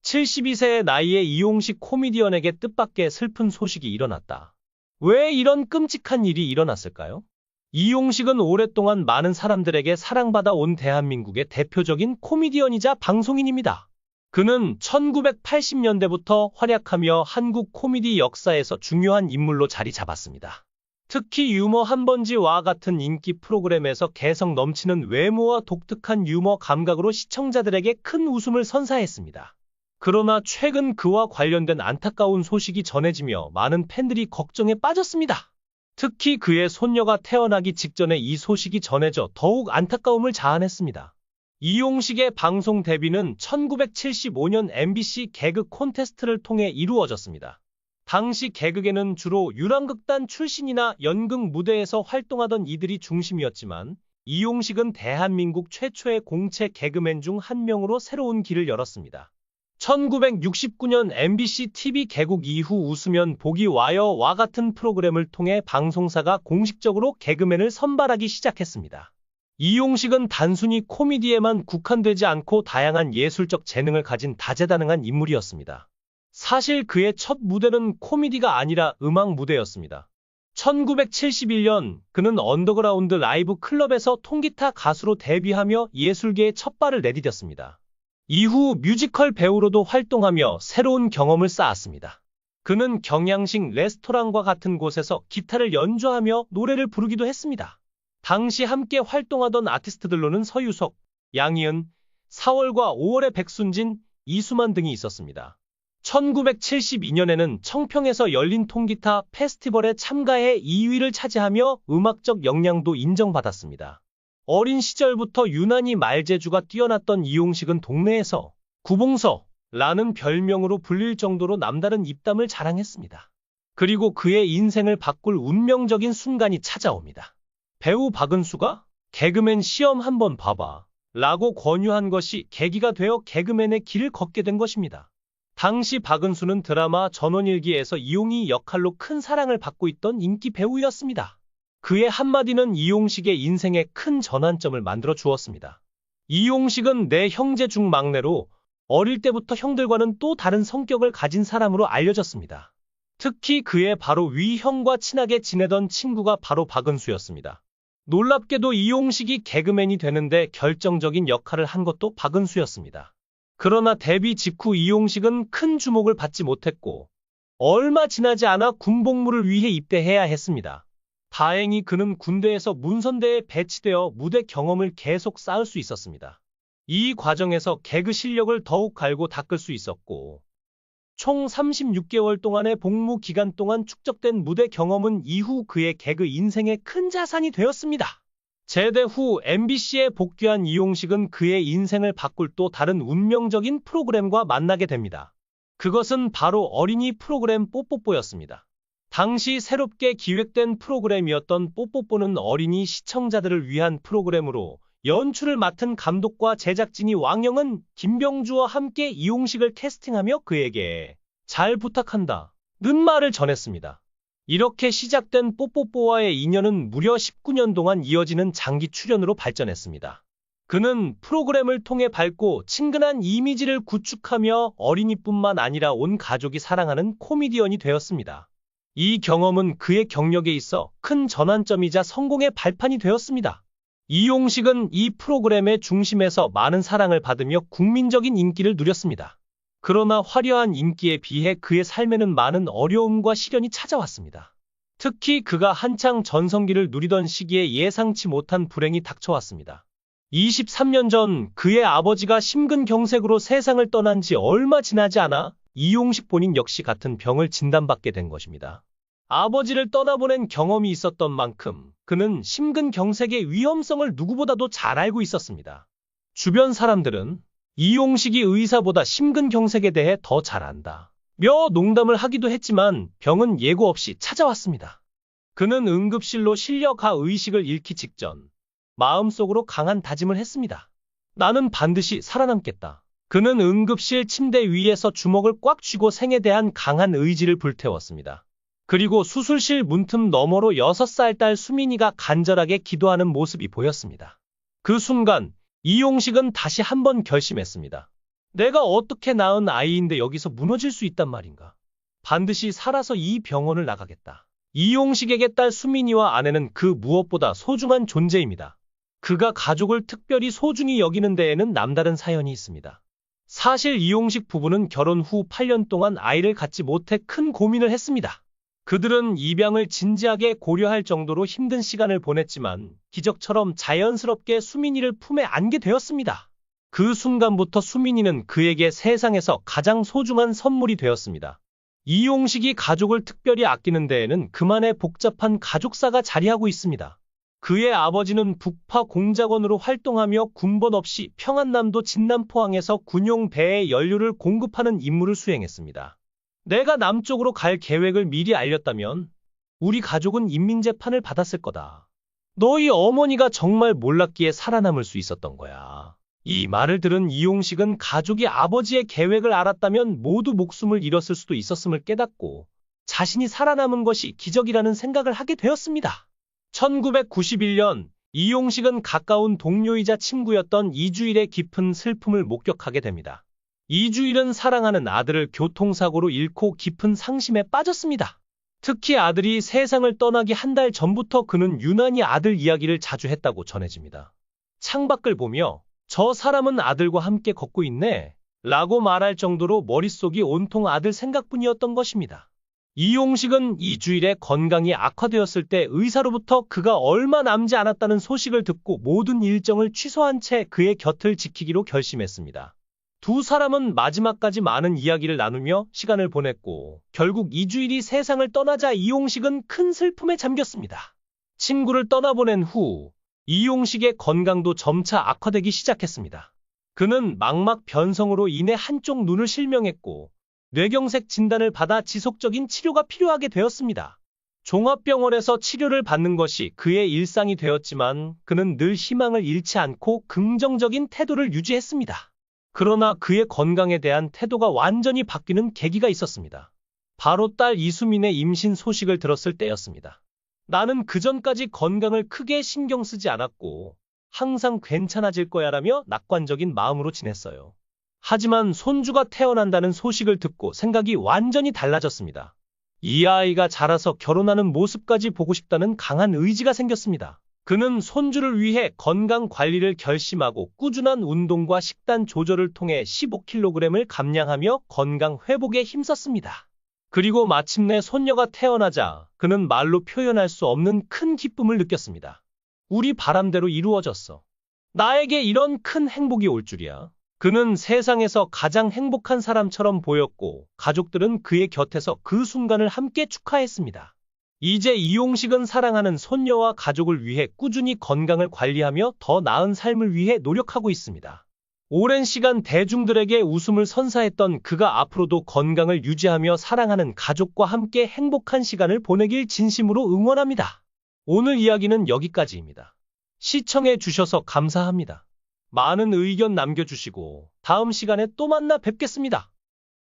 72세의 나이에 이용식 코미디언에게 뜻밖의 슬픈 소식이 일어났다. 왜 이런 끔찍한 일이 일어났을까요? 이용식은 오랫동안 많은 사람들에게 사랑받아 온 대한민국의 대표적인 코미디언이자 방송인입니다. 그는 1980년대부터 활약하며 한국 코미디 역사에서 중요한 인물로 자리 잡았습니다. 특히 유머 한 번지와 같은 인기 프로그램에서 개성 넘치는 외모와 독특한 유머 감각으로 시청자들에게 큰 웃음을 선사했습니다. 그러나 최근 그와 관련된 안타까운 소식이 전해지며 많은 팬들이 걱정에 빠졌습니다. 특히 그의 손녀가 태어나기 직전에 이 소식이 전해져 더욱 안타까움을 자아냈습니다. 이용식의 방송 데뷔는 1975년 MBC 개그 콘테스트를 통해 이루어졌습니다. 당시 개그계는 주로 유랑극단 출신이나 연극 무대에서 활동하던 이들이 중심이었지만 이용식은 대한민국 최초의 공채 개그맨 중 한 명으로 새로운 길을 열었습니다. 1969년 MBC TV 개국 이후 웃으면 복이 와요와 같은 프로그램을 통해 방송사가 공식적으로 개그맨을 선발하기 시작했습니다. 이용식은 단순히 코미디에만 국한되지 않고 다양한 예술적 재능을 가진 다재다능한 인물이었습니다. 사실 그의 첫 무대는 코미디가 아니라 음악 무대였습니다. 1971년 그는 언더그라운드 라이브 클럽에서 통기타 가수로 데뷔하며 예술계에 첫 발을 내디뎠습니다. 이후 뮤지컬 배우로도 활동하며 새로운 경험을 쌓았습니다. 그는 경양식 레스토랑과 같은 곳에서 기타를 연주하며 노래를 부르기도 했습니다. 당시 함께 활동하던 아티스트들로는 서유석, 양희은, 4월과 5월의 백순진, 이수만 등이 있었습니다. 1972년에는 청평에서 열린 통기타 페스티벌에 참가해 2위를 차지하며 음악적 역량도 인정받았습니다. 어린 시절부터 유난히 말재주가 뛰어났던 이용식은 동네에서 구봉서라는 별명으로 불릴 정도로 남다른 입담을 자랑했습니다. 그리고 그의 인생을 바꿀 운명적인 순간이 찾아옵니다. 배우 박은수가 개그맨 시험 한번 봐봐 라고 권유한 것이 계기가 되어 개그맨의 길을 걷게 된 것입니다. 당시 박은수는 드라마 전원일기에서 이용희 역할로 큰 사랑을 받고 있던 인기 배우였습니다. 그의 한마디는 이용식의 인생에 큰 전환점을 만들어 주었습니다. 이용식은 내 형제 중 막내로 어릴 때부터 형들과는 또 다른 성격을 가진 사람으로 알려졌습니다. 특히 그의 바로 위 형과 친하게 지내던 친구가 바로 박은수였습니다. 놀랍게도 이용식이 개그맨이 되는데 결정적인 역할을 한 것도 박은수였습니다. 그러나 데뷔 직후 이용식은 큰 주목을 받지 못했고 얼마 지나지 않아 군복무를 위해 입대해야 했습니다. 다행히 그는 군대에서 문선대에 배치되어 무대 경험을 계속 쌓을 수 있었습니다. 이 과정에서 개그 실력을 더욱 갈고 닦을 수 있었고 총 36개월 동안의 복무 기간 동안 축적된 무대 경험은 이후 그의 개그 인생의 큰 자산이 되었습니다. 제대 후 MBC에 복귀한 이용식은 그의 인생을 바꿀 또 다른 운명적인 프로그램과 만나게 됩니다. 그것은 바로 어린이 프로그램 뽀뽀뽀였습니다. 당시 새롭게 기획된 프로그램이었던 뽀뽀뽀는 어린이 시청자들을 위한 프로그램으로 연출을 맡은 감독과 제작진이 왕영은, 김병주와 함께 이용식을 캐스팅하며 그에게 잘 부탁한다 는 말을 전했습니다. 이렇게 시작된 뽀뽀뽀와의 인연은 무려 19년 동안 이어지는 장기 출연으로 발전했습니다. 그는 프로그램을 통해 밝고 친근한 이미지를 구축하며 어린이뿐만 아니라 온 가족이 사랑하는 코미디언이 되었습니다. 이 경험은 그의 경력에 있어 큰 전환점이자 성공의 발판이 되었습니다. 이용식은 이 프로그램의 중심에서 많은 사랑을 받으며 국민적인 인기를 누렸습니다. 그러나 화려한 인기에 비해 그의 삶에는 많은 어려움과 시련이 찾아왔습니다. 특히 그가 한창 전성기를 누리던 시기에 예상치 못한 불행이 닥쳐왔습니다. 23년 전 그의 아버지가 심근경색으로 세상을 떠난 지 얼마 지나지 않아 이용식 본인 역시 같은 병을 진단받게 된 것입니다. 아버지를 떠나보낸 경험이 있었던 만큼 그는 심근경색의 위험성을 누구보다도 잘 알고 있었습니다. 주변 사람들은 이용식이 의사보다 심근경색에 대해 더 잘 안다 며 농담을 하기도 했지만 병은 예고 없이 찾아왔습니다. 그는 응급실로 실려가 의식을 잃기 직전 마음속으로 강한 다짐을 했습니다. 나는 반드시 살아남겠다. 그는 응급실 침대 위에서 주먹을 꽉 쥐고 생에 대한 강한 의지를 불태웠습니다. 그리고 수술실 문틈 너머로 6살 딸 수민이가 간절하게 기도하는 모습이 보였습니다. 그 순간 이용식은 다시 한번 결심했습니다. 내가 어떻게 낳은 아이인데 여기서 무너질 수 있단 말인가. 반드시 살아서 이 병원을 나가겠다. 이용식에게 딸 수민이와 아내는 그 무엇보다 소중한 존재입니다. 그가 가족을 특별히 소중히 여기는 데에는 남다른 사연이 있습니다. 사실 이용식 부부는 결혼 후 8년 동안 아이를 갖지 못해 큰 고민을 했습니다. 그들은 입양을 진지하게 고려할 정도로 힘든 시간을 보냈지만 기적처럼 자연스럽게 수민이를 품에 안게 되었습니다. 그 순간부터 수민이는 그에게 세상에서 가장 소중한 선물이 되었습니다. 이용식이 가족을 특별히 아끼는 데에는 그만의 복잡한 가족사가 자리하고 있습니다. 그의 아버지는 북파 공작원으로 활동하며 군번 없이 평안남도 진남포항에서 군용 배에 연료를 공급하는 임무를 수행했습니다. 내가 남쪽으로 갈 계획을 미리 알렸다면 우리 가족은 인민재판을 받았을 거다. 너희 어머니가 정말 몰랐기에 살아남을 수 있었던 거야. 이 말을 들은 이용식은 가족이 아버지의 계획을 알았다면 모두 목숨을 잃었을 수도 있었음을 깨닫고 자신이 살아남은 것이 기적이라는 생각을 하게 되었습니다. 1991년 이용식은 가까운 동료이자 친구였던 이주일의 깊은 슬픔을 목격하게 됩니다. 이주일은 사랑하는 아들을 교통사고로 잃고 깊은 상심에 빠졌습니다. 특히 아들이 세상을 떠나기 한 달 전부터 그는 유난히 아들 이야기를 자주 했다고 전해집니다. 창밖을 보며 저 사람은 아들과 함께 걷고 있네 라고 말할 정도로 머릿속이 온통 아들 생각뿐이었던 것입니다. 이용식은 이주일의 건강이 악화되었을 때 의사로부터 그가 얼마 남지 않았다는 소식을 듣고 모든 일정을 취소한 채 그의 곁을 지키기로 결심했습니다. 두 사람은 마지막까지 많은 이야기를 나누며 시간을 보냈고 결국 이주일이 세상을 떠나자 이용식은 큰 슬픔에 잠겼습니다. 친구를 떠나보낸 후 이용식의 건강도 점차 악화되기 시작했습니다. 그는 망막 변성으로 인해 한쪽 눈을 실명했고 뇌경색 진단을 받아 지속적인 치료가 필요하게 되었습니다. 종합병원에서 치료를 받는 것이 그의 일상이 되었지만 그는 늘 희망을 잃지 않고 긍정적인 태도를 유지했습니다. 그러나 그의 건강에 대한 태도가 완전히 바뀌는 계기가 있었습니다. 바로 딸 이수민의 임신 소식을 들었을 때였습니다. 나는 그전까지 건강을 크게 신경 쓰지 않았고 항상 괜찮아질 거야라며 낙관적인 마음으로 지냈어요. 하지만 손주가 태어난다는 소식을 듣고 생각이 완전히 달라졌습니다. 이 아이가 자라서 결혼하는 모습까지 보고 싶다는 강한 의지가 생겼습니다. 그는 손주를 위해 건강 관리를 결심하고 꾸준한 운동과 식단 조절을 통해 15kg을 감량하며 건강 회복에 힘썼습니다. 그리고 마침내 손녀가 태어나자 그는 말로 표현할 수 없는 큰 기쁨을 느꼈습니다. 우리 바람대로 이루어졌어. 나에게 이런 큰 행복이 올 줄이야. 그는 세상에서 가장 행복한 사람처럼 보였고 가족들은 그의 곁에서 그 순간을 함께 축하했습니다. 이제 이용식은 사랑하는 손녀와 가족을 위해 꾸준히 건강을 관리하며 더 나은 삶을 위해 노력하고 있습니다. 오랜 시간 대중들에게 웃음을 선사했던 그가 앞으로도 건강을 유지하며 사랑하는 가족과 함께 행복한 시간을 보내길 진심으로 응원합니다. 오늘 이야기는 여기까지입니다. 시청해 주셔서 감사합니다. 많은 의견 남겨주시고 다음 시간에 또 만나 뵙겠습니다.